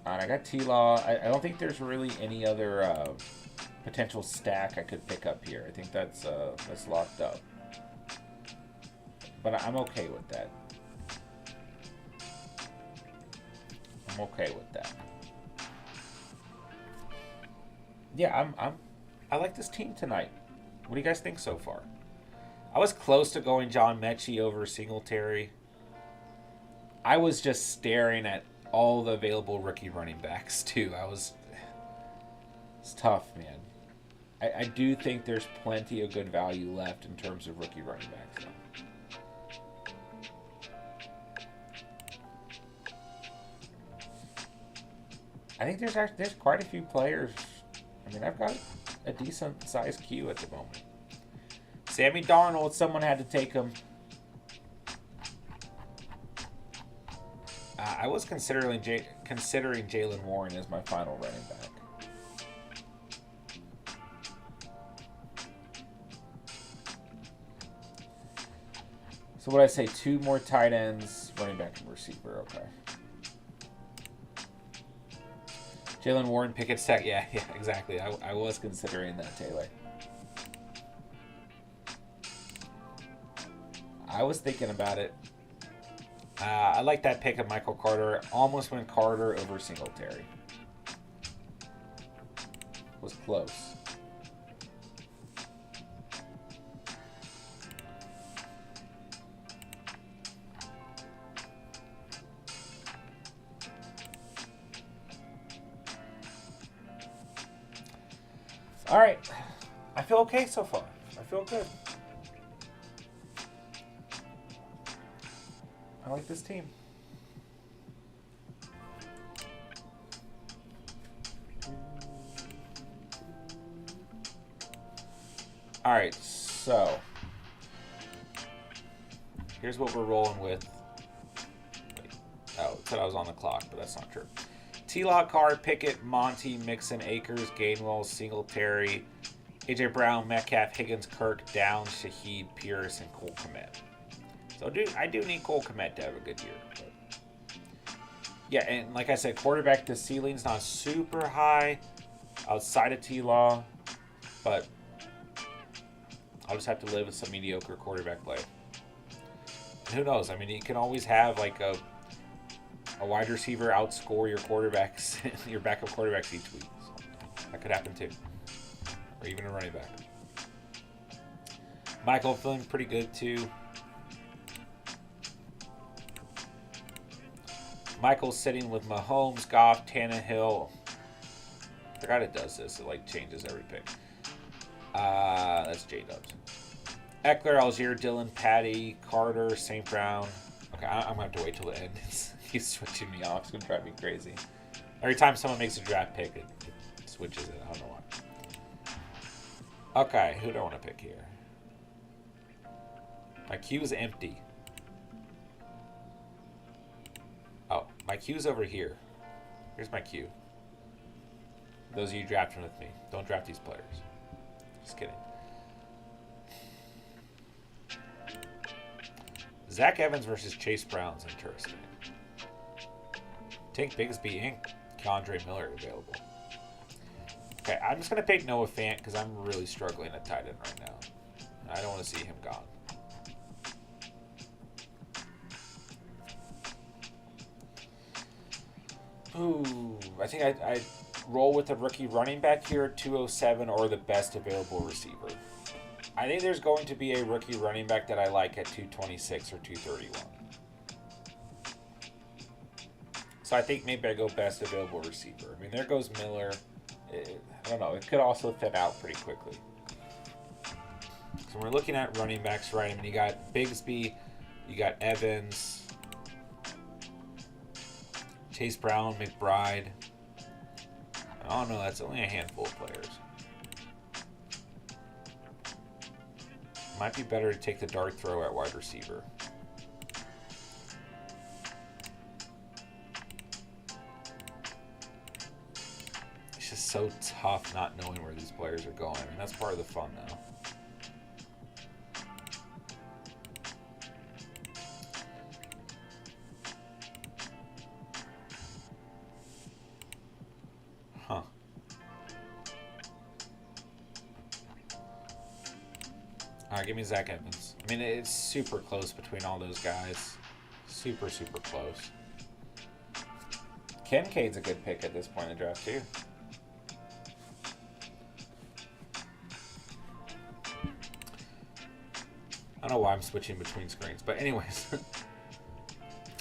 I got T-Law. I don't think there's really any other potential stack I could pick up here. I think that's locked up. But I'm okay with that. I'm okay with that. Yeah, I like this team tonight. What do you guys think so far? I was close to going John Mechie over Singletary. I was just staring at all the available rookie running backs too. It's tough, man. I do think there's plenty of good value left in terms of rookie running backs though. I think there's quite a few players. I've got a decent sized queue at the moment. Sammy Darnold, someone had to take him. I was considering Jalen Warren as my final running back. So what I say, 2 more tight ends, running back and receiver. Okay. Jalen Warren, Pickett, stack. Yeah, exactly. I was considering that, Taylor. I was thinking about it. I like that pick of Michael Carter. Almost went Carter over Singletary. Was close. All right. I feel okay so far. I feel good. I like this team. All right, so here's what we're rolling with. Wait, oh, it said I was on the clock, but that's not true. T-Lock, Carr, Pickett, Monty, Mixon, Akers, Gainwell, Singletary, AJ Brown, Metcalf, Higgins, Kirk, Downs, Shaheed, Pierce, and Cole Kmet. So I do need Cole Kmet to have a good year. But yeah, and like I said, quarterback, the ceiling's not super high outside of T-Law, but I'll just have to live with some mediocre quarterback play. And who knows? I mean, you can always have like a wide receiver outscore your quarterbacks, your backup quarterbacks each week. So that could happen too. Or even a running back. Michael feeling pretty good too. Michael's sitting with Mahomes, Goff, Tannehill. I forgot it does this. It like changes every pick. That's J-Dubs. Eckler, Algier, Dillon, Patty, Carter, St. Brown. Okay, I'm going to have to wait till the end. He's switching me off. It's going to drive me crazy. Every time someone makes a draft pick, it switches it. I don't know why. Okay, who do I want to pick here? My queue is empty. Oh, my queue's over here. Here's my queue. Those of you drafting with me, don't draft these players. Just kidding. Zach Evans versus Chase Brown's interesting. Tank Bigsby Inc. Keandre Miller available. Okay, I'm just going to pick Noah Fant because I'm really struggling at tight end right now. I don't want to see him gone. Ooh, I think I'd roll with a rookie running back here at 207 or the best available receiver. I think there's going to be a rookie running back that I like at 226 or 231. So I think maybe I go best available receiver. I mean, there goes Miller. I don't know. It could also thin out pretty quickly. So we're looking at running backs, right? I mean, you got Bigsby, you got Evans, Chase Brown, McBride. I don't know. That's only a handful of players. Might be better to take the dart throw at wide receiver. It's just so tough not knowing where these players are going. I mean, that's part of the fun now. Huh. Alright, give me Zach Evans. I mean, it's super close between all those guys. Super, super close. Kincaid's a good pick at this point in the draft, too. I don't know why I'm switching between screens. But anyways.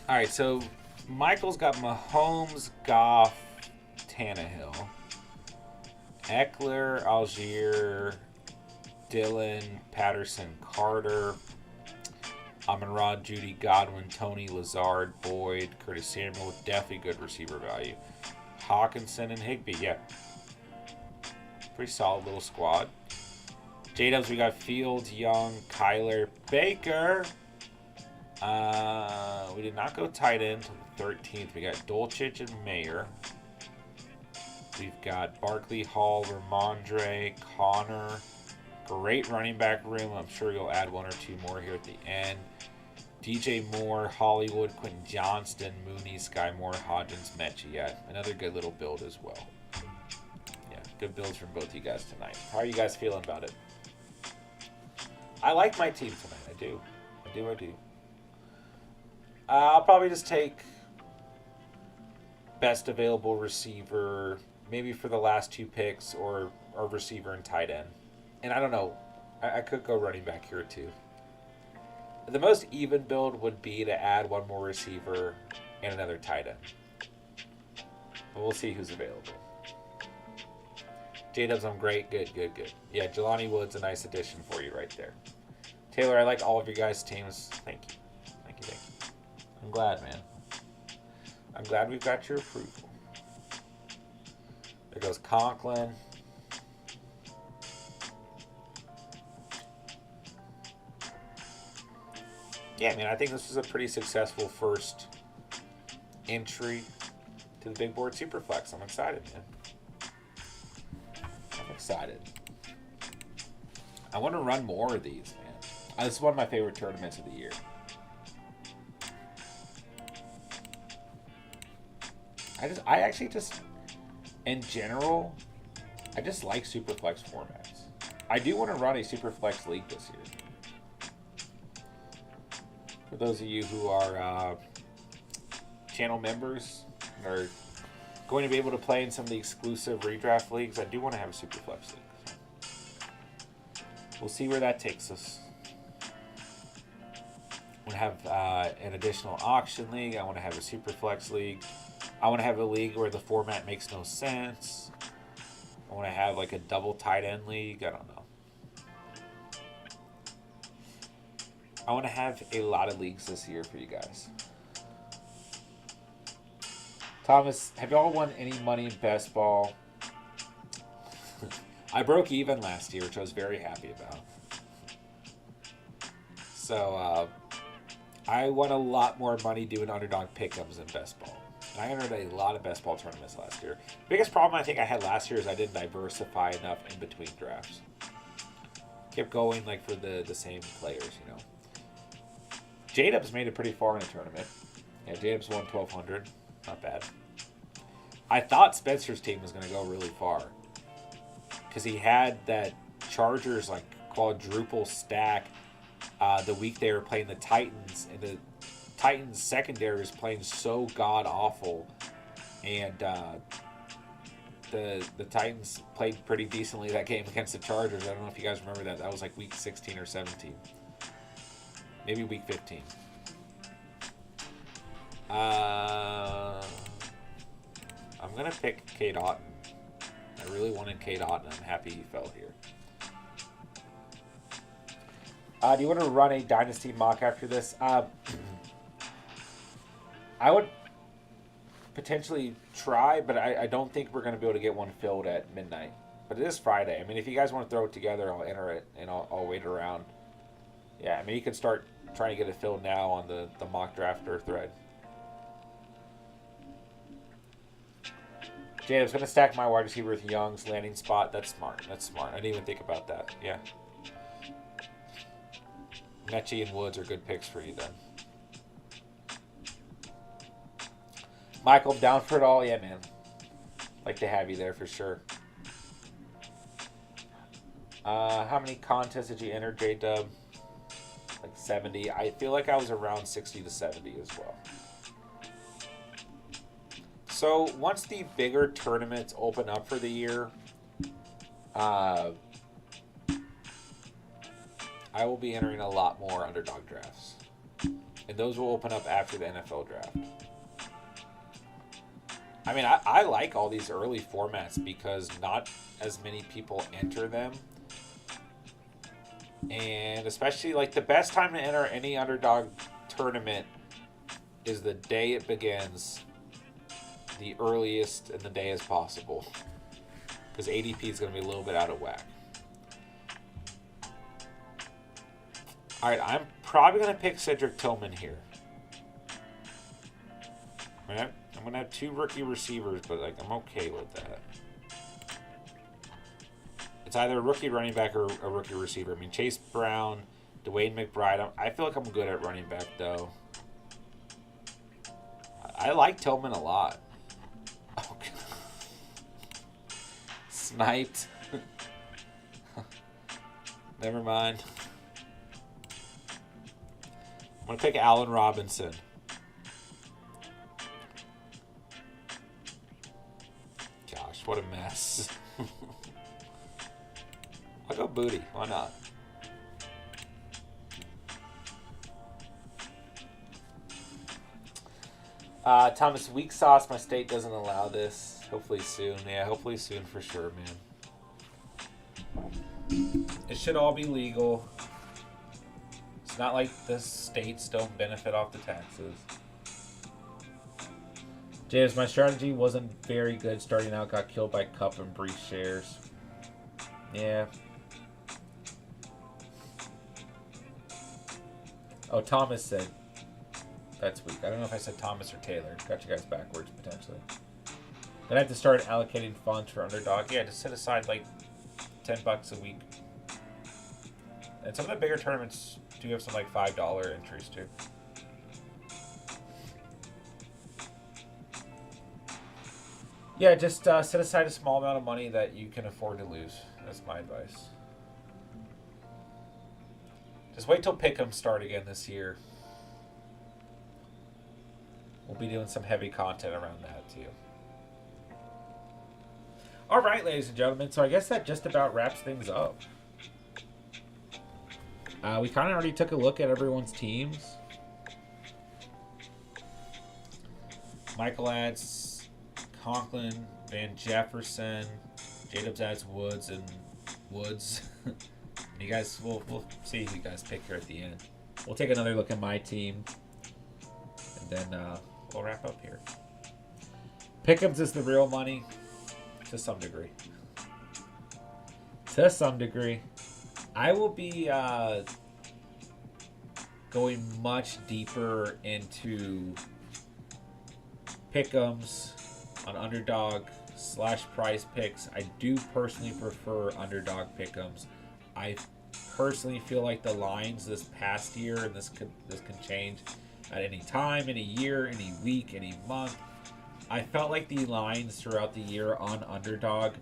Alright, so Michael's got Mahomes, Goff, Tannehill, Eckler, Algier, Dillon, Patterson, Carter, Amon-Ra, Judy, Godwin, Tony, Lazard, Boyd, Curtis Samuel, definitely good receiver value. Hawkinson and Higbee, yeah. Pretty solid little squad. J-Dubs, we got Fields, Young, Kyler, Baker. We We did not go tight end until the 13th. We got Dolchich and Mayer. We've got Barkley, Hall, Ramondre, Connor. Great running back room. I'm sure you'll add one or two more here at the end. DJ Moore, Hollywood, Quentin Johnston, Mooney, Sky Moore, Hodgins, Mechie. Yeah, another good little build as well. Yeah, good builds from both you guys tonight. How are you guys feeling about it? I like my team tonight. I do. I'll probably just take best available receiver, maybe for the last two picks, or receiver and tight end. And I don't know. I could go running back here too. The most even build would be to add one more receiver and another tight end. But we'll see who's available. J-Dubs, I'm great. Good. Yeah, Jelani Wood's a nice addition for you right there. Taylor, I like all of your guys' teams. Thank you. I'm glad, man. I'm glad we've got your approval. There goes Conklin. Yeah, man, I think this was a pretty successful first entry to the Big Board Superflex. I'm excited, man. I'm excited. I want to run more of these, man. This is one of my favorite tournaments of the year. I actually just, in general, I just like Superflex formats. I do want to run a Superflex league this year. For those of you who are channel members and are going to be able to play in some of the exclusive redraft leagues, I do want to have a Superflex league. We'll see where that takes us. I want to have an additional auction league. I want to have a Superflex league. I want to have a league where the format makes no sense. I want to have like a double tight end league. I don't know. I want to have a lot of leagues this year for you guys. Thomas, have y'all won any money in best ball? I broke even last year, which I was very happy about. So, I won a lot more money doing Underdog pick'ems than best ball. I entered a lot of best ball tournaments last year. Biggest problem I think I had last year is I didn't diversify enough in between drafts. Kept going like for the same players, you know. J-Dubs made it pretty far in the tournament. Yeah, J-Dubs won 1,200. Not bad. I thought Spencer's team was going to go really far. Because he had that Chargers like quadruple stack the week they were playing the Titans, and the Titans secondary is playing so god awful, and the Titans played pretty decently that game against the Chargers. I don't know if you guys remember that. That was like week 16 or 17, maybe week 15. I'm gonna pick Cade Otton. I really wanted Cade Otton. I'm happy he fell here. Do you want to run a Dynasty mock after this? I would potentially try, but I don't think we're going to be able to get one filled at midnight. But it is Friday. I mean, if you guys want to throw it together, I'll enter it, and I'll wait around. Yeah, I mean, you can start trying to get it filled now on the mock drafter thread. Jay, I was going to stack my wide receiver with Young's landing spot. That's smart. I didn't even think about that. Yeah. Mechie and Woods are good picks for you then. Michael, down for it all? Yeah, man. Like to have you there for sure. How many contests did you enter, J-Dub? Like 70. I feel like I was around 60 to 70 as well. So once the bigger tournaments open up for the year, I will be entering a lot more Underdog drafts. And those will open up after the NFL draft. I mean, I like all these early formats because not as many people enter them. And especially, like, the best time to enter any Underdog tournament is the day it begins, the earliest in the day as possible. Because ADP is going to be a little bit out of whack. Alright, I'm probably going to pick Cedric Tillman here. I'm gonna have 2 rookie receivers, but like I'm okay with that. It's either a rookie running back or a rookie receiver. I mean, Chase Brown, Dwayne McBride. I feel like I'm good at running back though. I like Tillman a lot. Oh, sniped. Never mind. I'm going to pick Allen Robinson. Gosh, what a mess. I'll go Booty. Why not? Thomas, weak sauce. My state doesn't allow this. Hopefully soon. Yeah, hopefully soon for sure, man. It should all be legal. It's not like the states don't benefit off the taxes. James, my strategy wasn't very good starting out. Got killed by Cup and brief shares. Yeah. Oh, Thomas said that's weak. I don't know if I said Thomas or Taylor. Got you guys backwards, potentially. Then I have to start allocating funds for Underdog. Yeah, just set aside like $10 a week. And some of the bigger tournaments do have some like $5 entries too. Yeah, just set aside a small amount of money that you can afford to lose. That's my advice. Just wait till Pick'em start again this year. We'll be doing some heavy content around that too. All right, ladies and gentlemen. So I guess that just about wraps things up. We kind of already took a look at everyone's teams. Michael adds Conklin, Van Jefferson, J-Dubs adds Woods and Woods. You guys, we'll see who you guys pick here at the end. We'll take another look at my team, and then we'll wrap up here. Pick'ems is the real money, to some degree. To some degree. I will be going much deeper into Pick'ems on Underdog / Prize Picks. I do personally prefer Underdog Pick'ems. I personally feel like the lines this past year, and this can change at any time, any year, any week, any month. I felt like the lines throughout the year on Underdog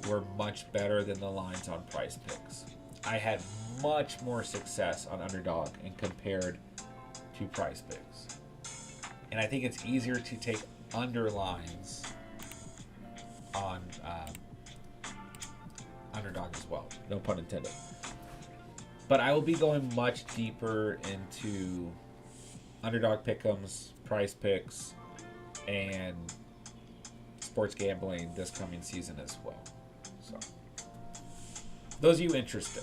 were much better than the lines on Prize Picks. I had much more success on Underdog and compared to Prize Picks. And I think it's easier to take underlines on Underdog as well. No pun intended. But I will be going much deeper into Underdog Pick'ems, Prize Picks, and sports gambling this coming season as well. So, those of you interested.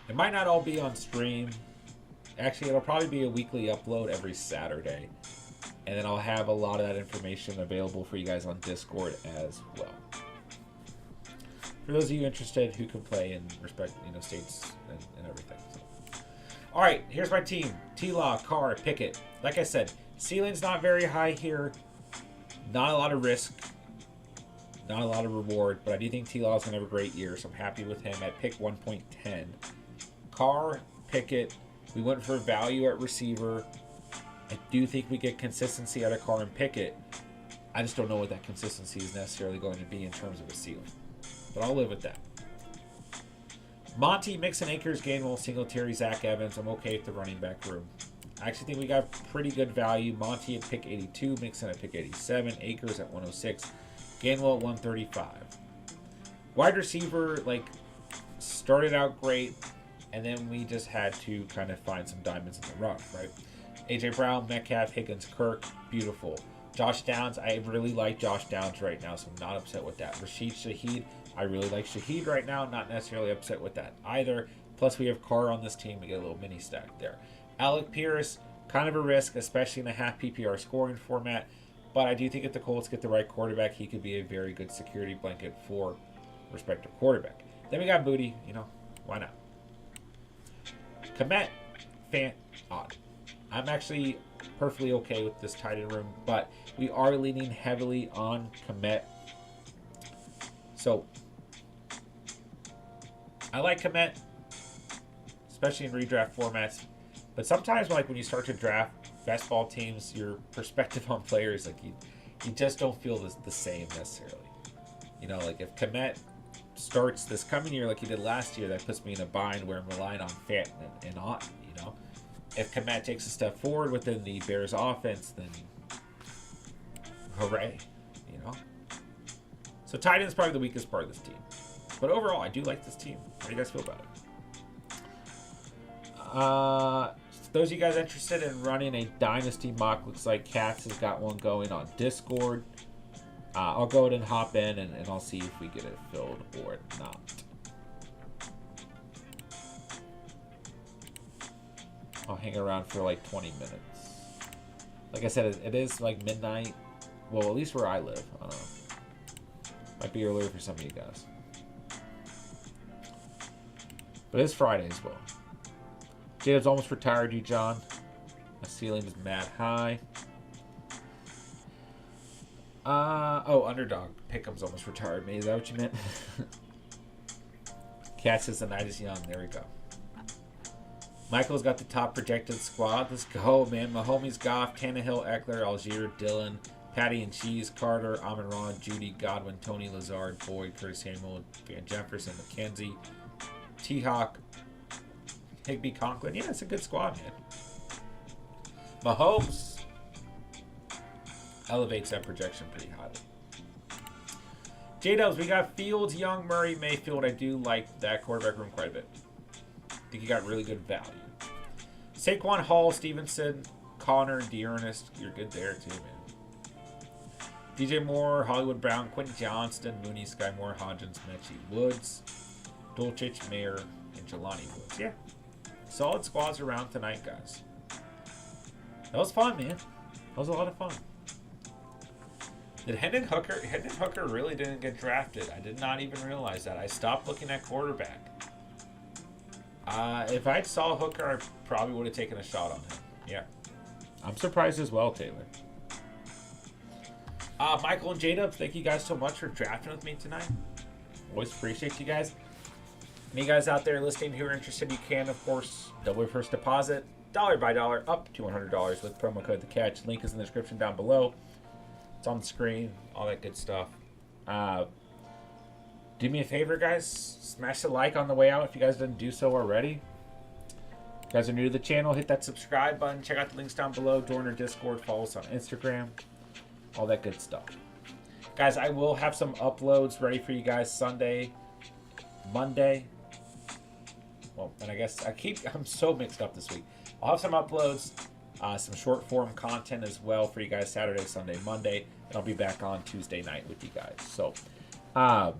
It might not all be on stream. Actually, it'll probably be a weekly upload every Saturday. And then I'll have a lot of that information available for you guys on Discord as well. For those of you interested who can play and respect, states and everything. So. All right, here's my team. T-Law, Carr, Pickett. Like I said, ceiling's not very high here. Not a lot of risk. Not a lot of reward. But I do think T-Law is going to have a great year. So I'm happy with him at pick 1.10. Carr, Pickett. We went for value at receiver. I do think we get consistency out of Carr and Pickett. I just don't know what that consistency is necessarily going to be in terms of a ceiling. But I'll live with that. Monty, Mixon, Akers, Gainwell, Singletary, Zach Evans. I'm okay with the running back room. I actually think we got pretty good value. Monty at pick 82, Mixon at pick 87, Akers at 106, Gainwell at 135. Wide receiver, started out great, and then we just had to kind of find some diamonds in the rough, right? A.J. Brown, Metcalf, Higgins, Kirk, beautiful. Josh Downs, I really like Josh Downs right now, so I'm not upset with that. Rashid Shaheed, I really like Shaheed right now, not necessarily upset with that either. Plus, we have Carr on this team, we get a little mini stack there. Alec Pierce, kind of a risk, especially in a half PPR scoring format, but I do think if the Colts get the right quarterback, he could be a very good security blanket for respective quarterback. Then we got Booty, why not? Komet, odd. I'm actually perfectly okay with this tight end room, but we are leaning heavily on Komet. So I like Komet, especially in redraft formats. But sometimes, like when you start to draft best ball teams, your perspective on players, like you just don't feel the same necessarily. You know, like if Komet starts this coming year like he did last year, that puts me in a bind where I'm relying on Fant and Ott, you know. If Komet takes a step forward within the Bears offense, then hooray, you know. So tight end is probably the weakest part of this team. But overall, I do like this team. How do you guys feel about it? Those of you guys interested in running a Dynasty mock, looks like Katz has got one going on Discord. I'll go ahead and hop in and I'll see if we get it filled or not. I'll hang around for like 20 minutes. Like I said, it is like midnight. Well, at least where I live. I don't know. Might be earlier for some of you guys. But it's Friday as well. Jacob's almost retired you, John. My ceiling is mad high. Underdog. Pick'em's almost retired me. Is that what you meant? Cat says the night is young. There we go. Michael's got the top projected squad. Let's go, man. Mahomes, Goff, Tannehill, Eckler, Algier, Dillon, Patty and Cheese, Carter, Amon-Ra, Judy, Godwin, Tony, Lazard, Boyd, Curtis Samuel, Van Jefferson, McKenzie, T-Hawk, Higbee, Conklin. Yeah, it's a good squad, man. Mahomes elevates that projection pretty highly. J-Dubs, we got Fields, Young, Murray, Mayfield. I do like that quarterback room quite a bit. I think you got really good value. Saquon, Hall, Stevenson, Connor, D'Ernest. You're good there too, man. DJ Moore, Hollywood Brown, Quentin Johnston, Mooney, Sky Moore, Hodgins, Mechie, Woods, Dulcich, Mayer, and Jelani Woods. Yeah. Solid squads around tonight, guys. That was fun, man. That was a lot of fun. Did Hendon Hooker really didn't get drafted? I did not even realize that. I stopped looking at quarterback. If I saw Hooker, I probably would have taken a shot on him. Yeah. I'm surprised as well, Taylor. Michael and J-Dubs, thank you guys so much for drafting with me tonight. Always appreciate you guys. Any guys out there listening who are interested, you can, of course, double your first deposit, dollar by dollar, up to $100 with promo code The Catch. Link is in the description down below. It's on the screen, all that good stuff. Do me a favor, guys. Smash the like on the way out if you guys didn't do so already. If you guys are new to the channel, hit that subscribe button. Check out the links down below. Join our Discord. Follow us on Instagram. All that good stuff. Guys, I will have some uploads ready for you guys Sunday, Monday. Well, and I guess I'm so mixed up this week. I'll have some uploads, some short form content as well for you guys Saturday, Sunday, Monday. And I'll be back on Tuesday night with you guys. So, I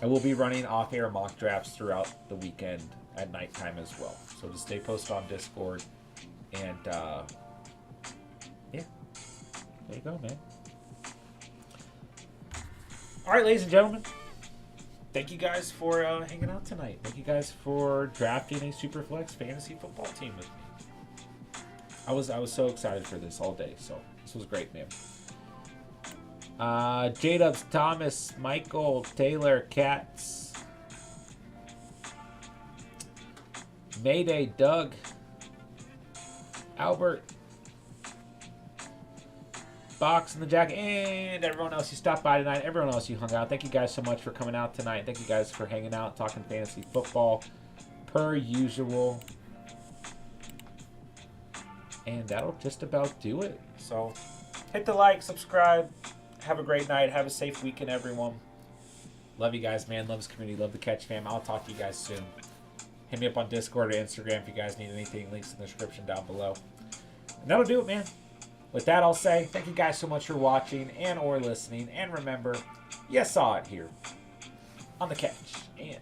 will be running off-air mock drafts throughout the weekend at nighttime as well. So just stay posted on Discord. And, yeah. There you go, man. All right, ladies and gentlemen. Thank you guys for hanging out tonight. Thank you guys for drafting a Superflex fantasy football team with me. I was so excited for this all day. So this was great, man. J-Dubs, Thomas, Michael, Taylor, Katz, Mayday, Doug, Albert, Box and the Jack, and everyone else who stopped by tonight, everyone else who hung out. Thank you guys so much for coming out tonight. Thank you guys for hanging out, talking fantasy football, per usual. And that'll just about do it. So hit the like, subscribe. Have a great night. Have a safe weekend, everyone. Love you guys, man. Love this community. Love the Catch fam. I'll talk to you guys soon. Hit me up on Discord or Instagram if you guys need anything. Links in the description down below. And that'll do it, man. With that, I'll say thank you guys so much for watching and or listening. And remember, you saw it here on The Catch. And